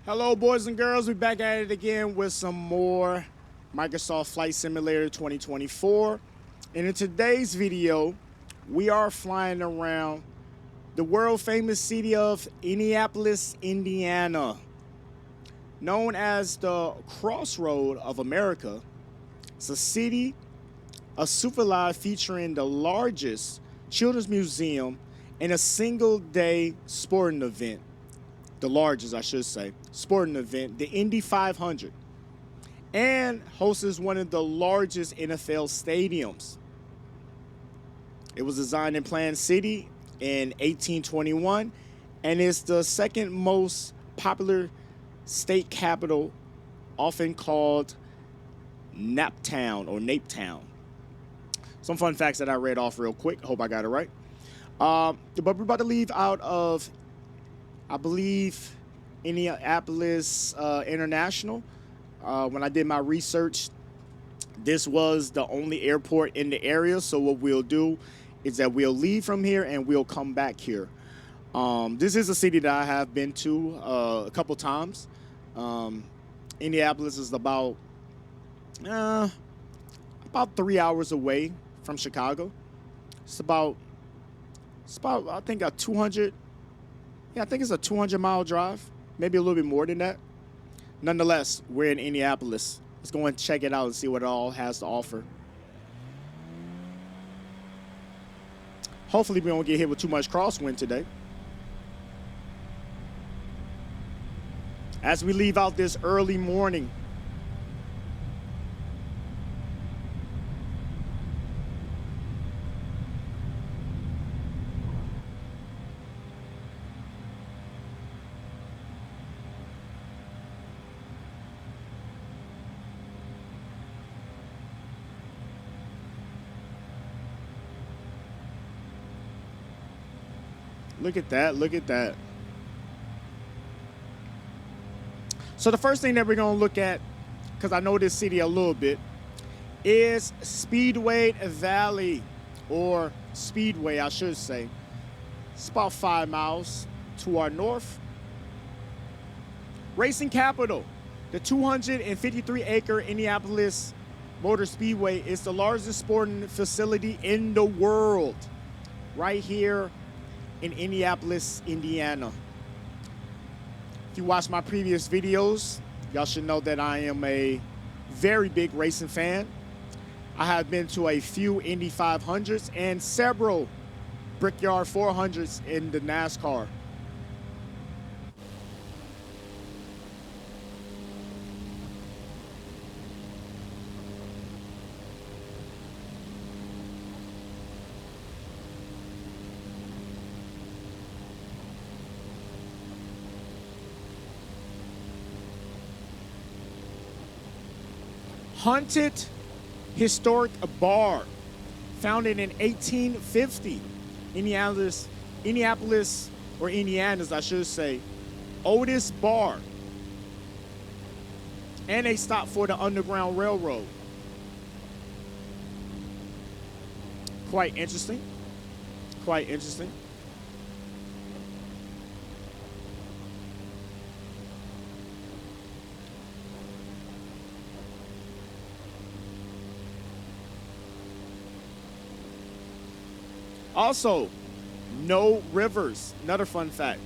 Hello, boys and girls. We're back at it again with some more Microsoft Flight Simulator 2024. And in today's video, we are flying around the world-famous city of Indianapolis, Indiana. Known as the Crossroad of America, it's a city, a superlive featuring the largest children's museum and a single-day sporting event. The largest, I should say, sporting event, the Indy 500, and hosts one of the largest NFL stadiums. It was designed and planned city in 1821, and it's the second most popular state capital, often called Naptown or Napetown. Some fun facts that I read off real quick. Hope I got it right. But we're about to leave out of, I believe, Indianapolis International. When I did my research, this was the only airport in the area. So what we'll do is that we'll leave from here and we'll come back here. This is a city that I have been to a couple times. Indianapolis is about 3 hours away from Chicago. It's about I think a 200. Yeah, I think it's a 200-mile drive, maybe a little bit more than that. Nonetheless, we're in Indianapolis. Let's go and check it out and see what it all has to offer. Hopefully we don't get hit with too much crosswind today. As we leave out this early morning, look at that, look at that. So the first thing that we're going to look at, because I know this city a little bit, is Speedway Valley, or Speedway, I should say. It's about 5 miles to our north. Racing capital, the 253-acre Indianapolis Motor Speedway is the largest sporting facility in the world, right here in Indianapolis, Indiana. If you watch my previous videos, y'all should know that I am a very big racing fan. I have been to a few Indy 500s and several Brickyard 400s in the NASCAR. Haunted historic bar, founded in 1850. Indianapolis, or Indiana's, I should say, oldest bar. And a stop for the Underground Railroad. Quite interesting. Quite interesting. Also, no rivers. Another fun fact.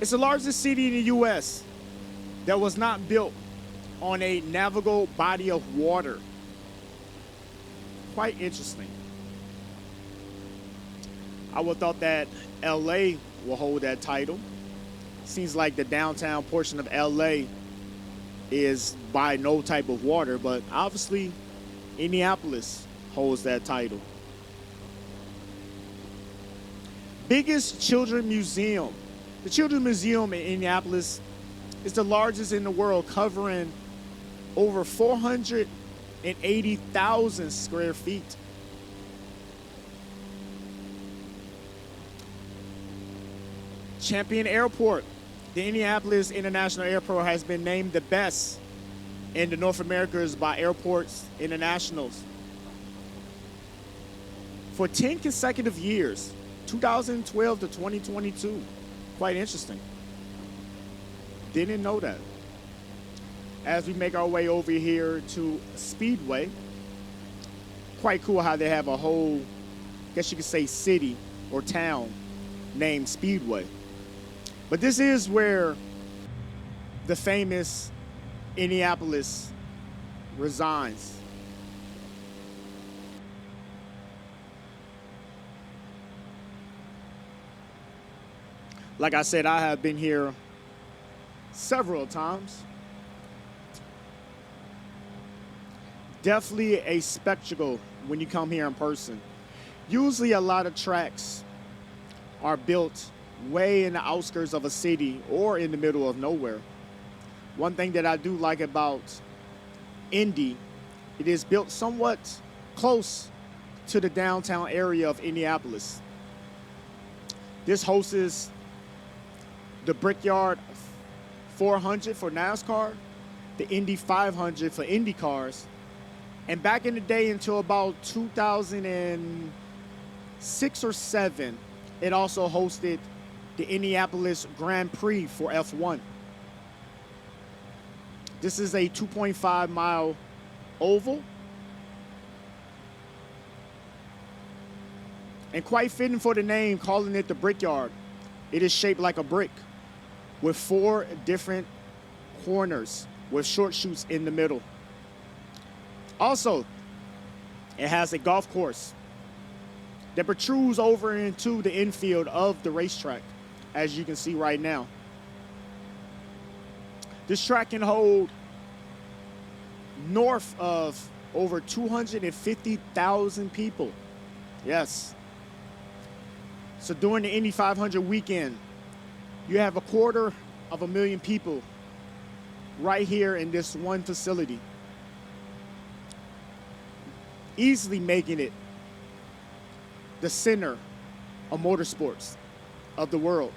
It's the largest city in the U.S. that was not built on a navigable body of water. Quite interesting. I would have thought that L.A. will hold that title. Seems like the downtown portion of L.A. is by no type of water, but obviously Indianapolis holds that title. Biggest children's museum. The Children's Museum in Indianapolis is the largest in the world, covering over 480,000 square feet. Champion Airport. The Indianapolis International Airport has been named the best in the North Americas by Airports Internationals for 10 consecutive years. 2012 to 2022. Quite interesting. Didn't know that. As we make our way over here to Speedway, quite cool how they have a whole, I guess you could say, city or town named Speedway. But this is where the famous Indianapolis resides. Like I said, I have been here several times. Definitely a spectacle when you come here in person. Usually a lot of tracks are built way in the outskirts of a city or in the middle of nowhere. One thing that I do like about Indy, it is built somewhat close to the downtown area of Indianapolis. This hosts the Brickyard 400 for NASCAR, the Indy 500 for Indy cars, and back in the day until about 2006 or 7, it also hosted the Indianapolis Grand Prix for F1. This is a 2.5 mile oval. And quite fitting for the name, calling it the Brickyard. It is shaped like a brick with 4 different corners with short chutes in the middle. Also, it has a golf course that protrudes over into the infield of the racetrack, as you can see right now. This track can hold north of over 250,000 people. Yes. So during the Indy 500 weekend, you have 250,000 people right here in this one facility, easily making it the center of motorsports of the world.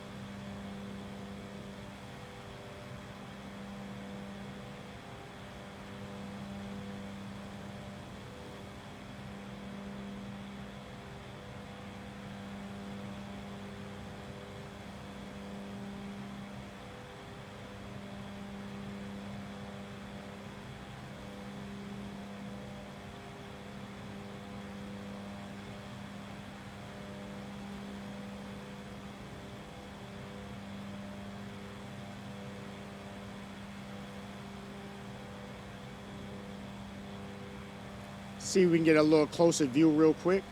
See if we can get a little closer view real quick.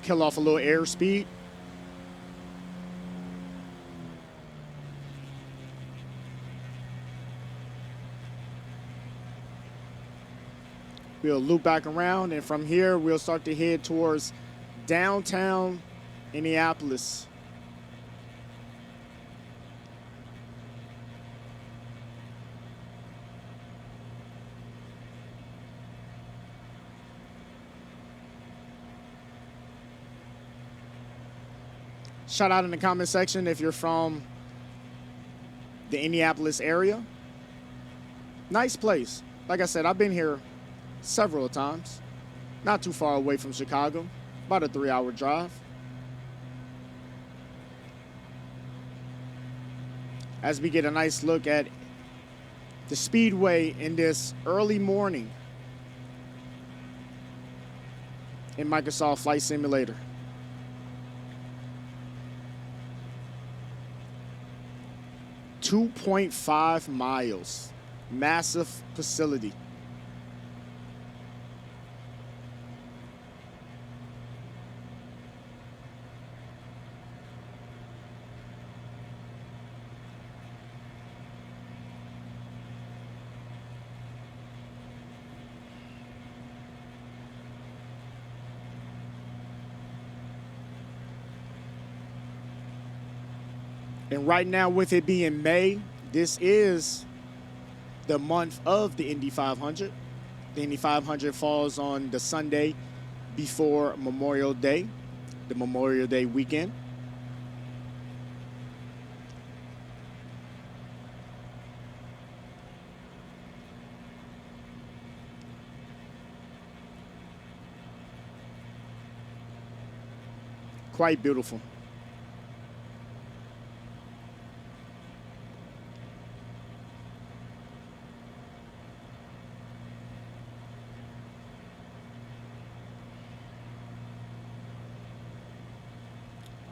Kill off a little airspeed. We'll loop back around, and from here we'll start to head towards downtown Indianapolis. Shout out in the comment section if you're from the Indianapolis area. Nice place. Like I said, I've been here several times. Not too far away from Chicago. About a 3-hour drive. As we get a nice look at the Speedway in this early morning in Microsoft Flight Simulator. 2.5 miles, massive facility. And right now, with it being May, this is the month of the Indy 500. The Indy 500 falls on the Sunday before Memorial Day, the Memorial Day weekend. quite beautiful.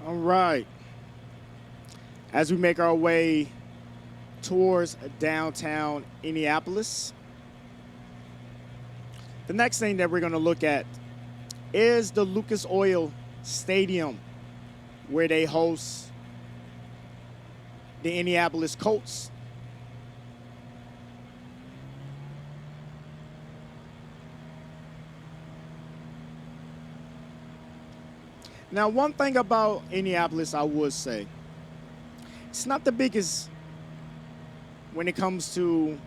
All right. As we make our way towards downtown Indianapolis, the next thing that we're going to look at is the Lucas Oil Stadium, where they host the Indianapolis Colts. Now, one thing about Indianapolis, I would say, it's not the biggest when it comes to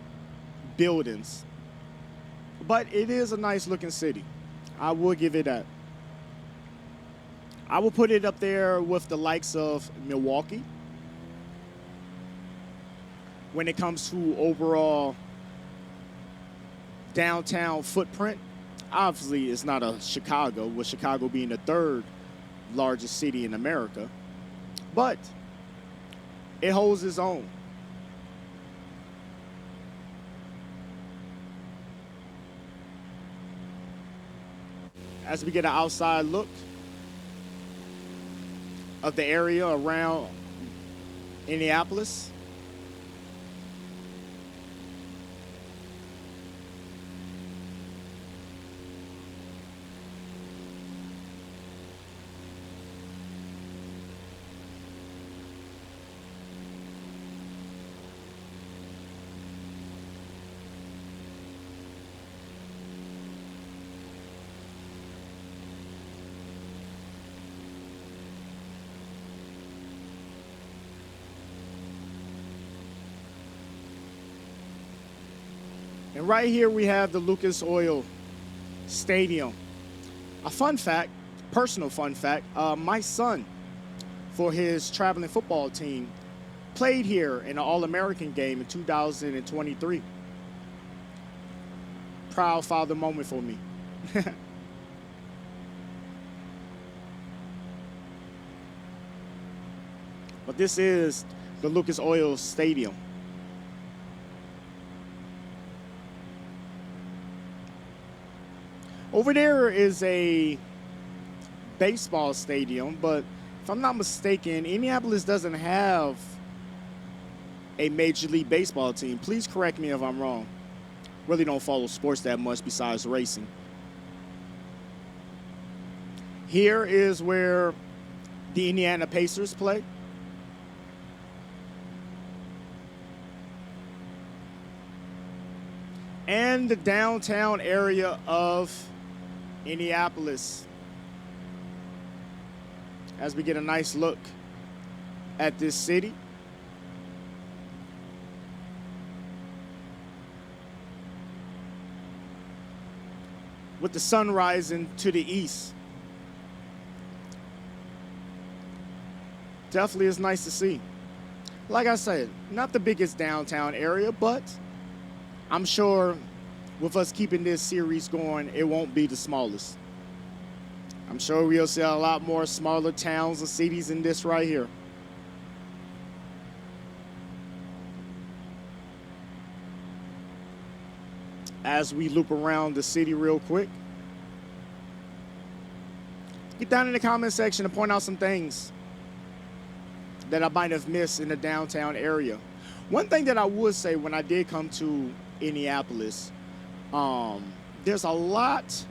buildings, but it is a nice looking city. I will give it that. I will put it up there with the likes of Milwaukee when it comes to overall downtown footprint. Obviously, it's not a Chicago, with Chicago being the third largest city in America, but it holds its own. As we get an outside look of the area around Indianapolis, and right here we have the Lucas Oil Stadium. A fun fact, personal fun fact, my son, for his traveling football team, played here in an All-American game in 2023. Proud father moment for me. But this is the Lucas Oil Stadium. Over there is a baseball stadium, but if I'm not mistaken, Indianapolis doesn't have a Major League Baseball team. Please correct me if I'm wrong. Really don't follow sports that much besides racing. Here is where the Indiana Pacers play. And the downtown area of Indianapolis, as we get a nice look at this city. With the sun rising to the east. Definitely is nice to see. Like I said, not the biggest downtown area, but I'm sure with us keeping this series going, it won't be the smallest. I'm sure we'll see a lot more smaller towns and cities than this right here. As we loop around the city real quick, get down in the comment section and point out some things that I might have missed in the downtown area. One thing that I would say when I did come to Indianapolis, there's a lot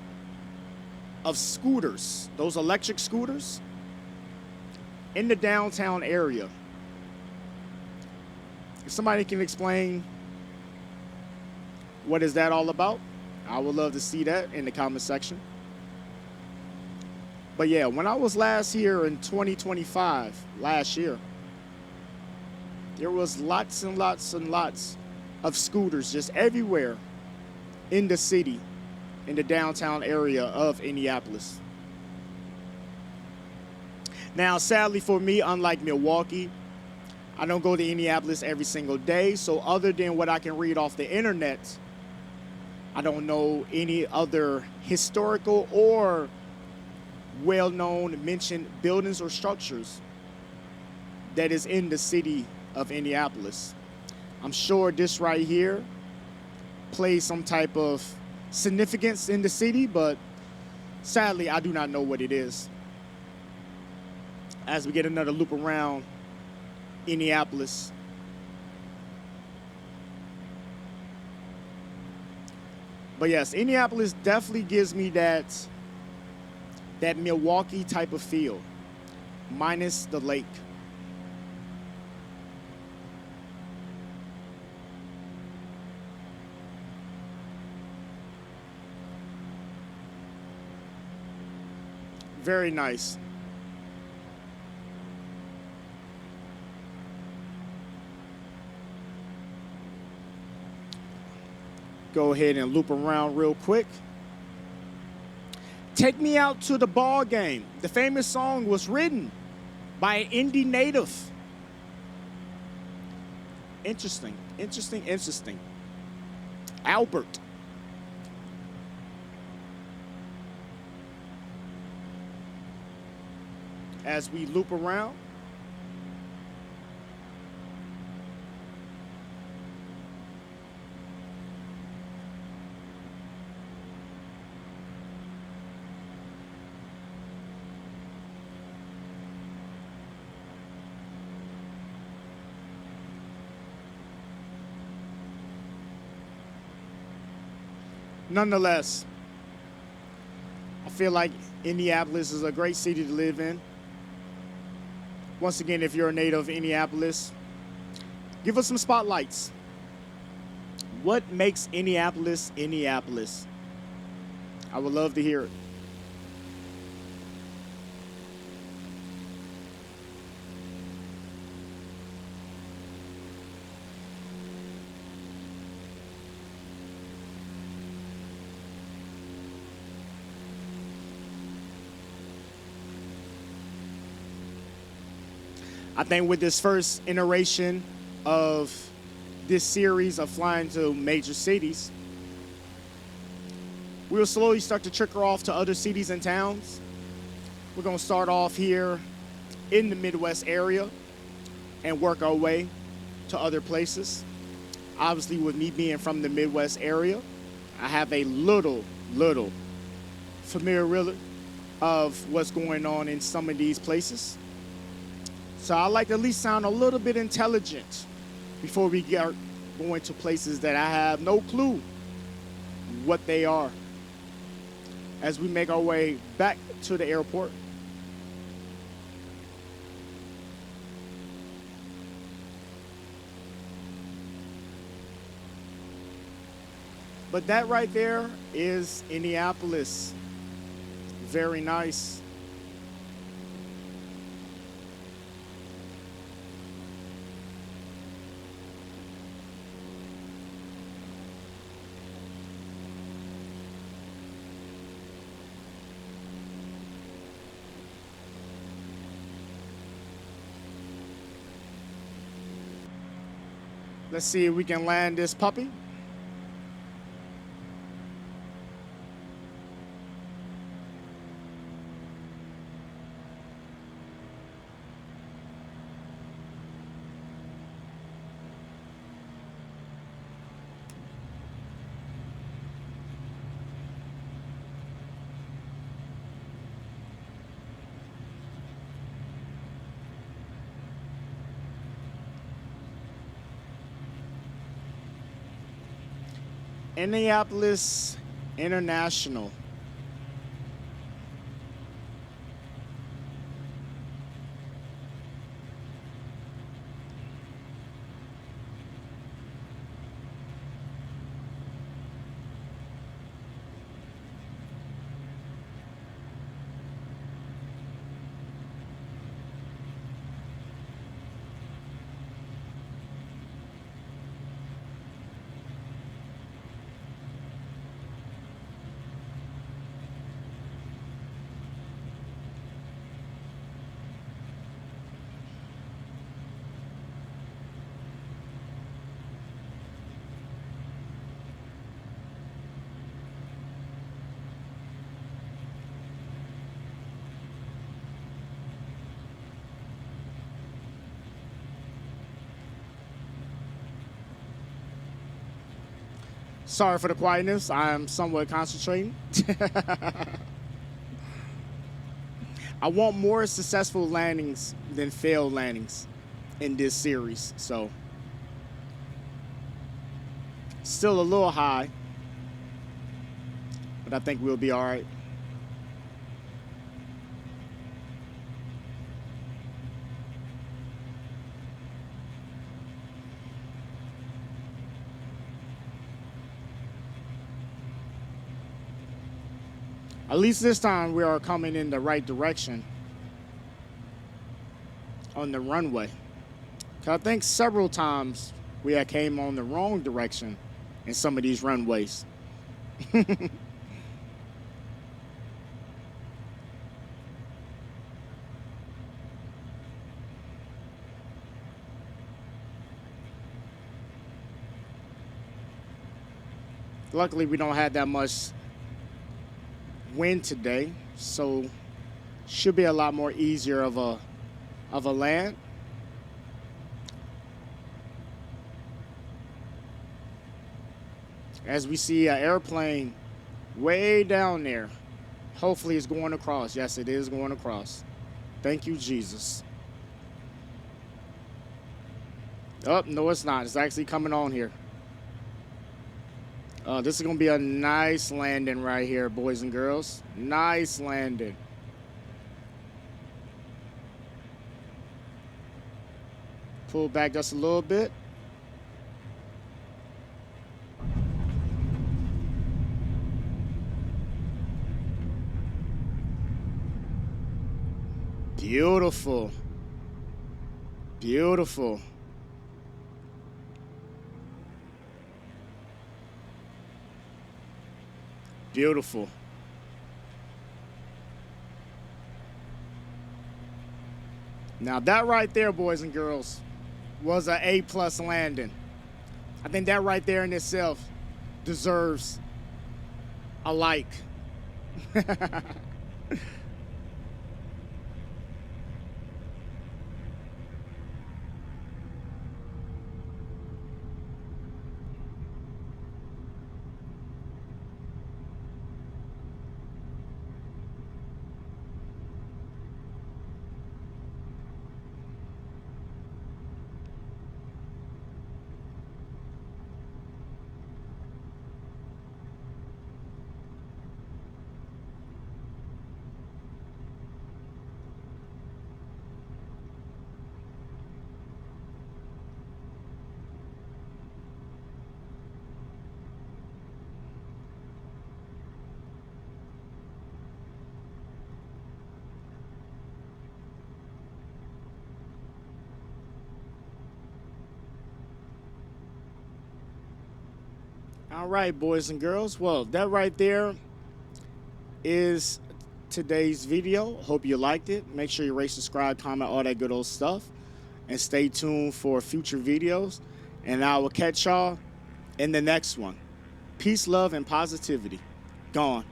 of scooters, those electric scooters, in the downtown area. If somebody can explain what is that all about, I would love to see that in the comment section. But yeah, when I was last here in 2025, last year, there was lots and lots and lots of scooters just everywhere in the city, in the downtown area of Indianapolis. Now, sadly for me, unlike Milwaukee, I don't go to Indianapolis every single day, so other than what I can read off the internet, I don't know any other historical or well-known mentioned buildings or structures that is in the city of Indianapolis. I'm sure this right here plays some type of significance in the city, but sadly, I do not know what it is. As we get another loop around Indianapolis. But yes, Indianapolis definitely gives me that Milwaukee type of feel, minus the lake. Very nice. Go ahead and loop around real quick. Take Me Out to the Ball Game. The famous song was written by an Indy native. Interesting, interesting, interesting. Albert. As we loop around. Nonetheless, I feel like Indianapolis is a great city to live in. Once again, if you're a native of Indianapolis, give us some spotlights. What makes Indianapolis, Indianapolis? I would love to hear it. I think with this first iteration of this series of flying to major cities, we'll slowly start to trickle off to other cities and towns. We're going to start off here in the Midwest area and work our way to other places. Obviously, with me being from the Midwest area, I have a little familiarity of what's going on in some of these places. So I like to at least sound a little bit intelligent before we get going to places that I have no clue what they are. As we make our way back to the airport. But that right there is Indianapolis. Very nice. Let's see if we can land this puppy. Indianapolis International. Sorry for the quietness. I'm somewhat concentrating. I want more successful landings than failed landings in this series. So, still a little high, but I think we'll be all right. At least this time we are coming in the right direction on the runway. 'Cause I think several times we had came on the wrong direction in some of these runways. Luckily, we don't have that much wind today, so should be a lot more easier of a land. As we see an airplane way down there. Hopefully it's going across. Yes, it is going across. Thank you, Jesus. Oh, no, it's not. It's actually coming on here. This is going to be a nice landing right here, boys and girls. Nice landing. Pull back just a little bit. Beautiful. Beautiful. Beautiful. Now that right there, boys and girls, was an A+ landing. I think that right there in itself deserves a like. All right, boys and girls. Well, that right there is today's video. Hope you liked it. Make sure you rate, subscribe, comment, all that good old stuff. And stay tuned for future videos. And I will catch y'all in the next one. Peace, love, and positivity. Gone.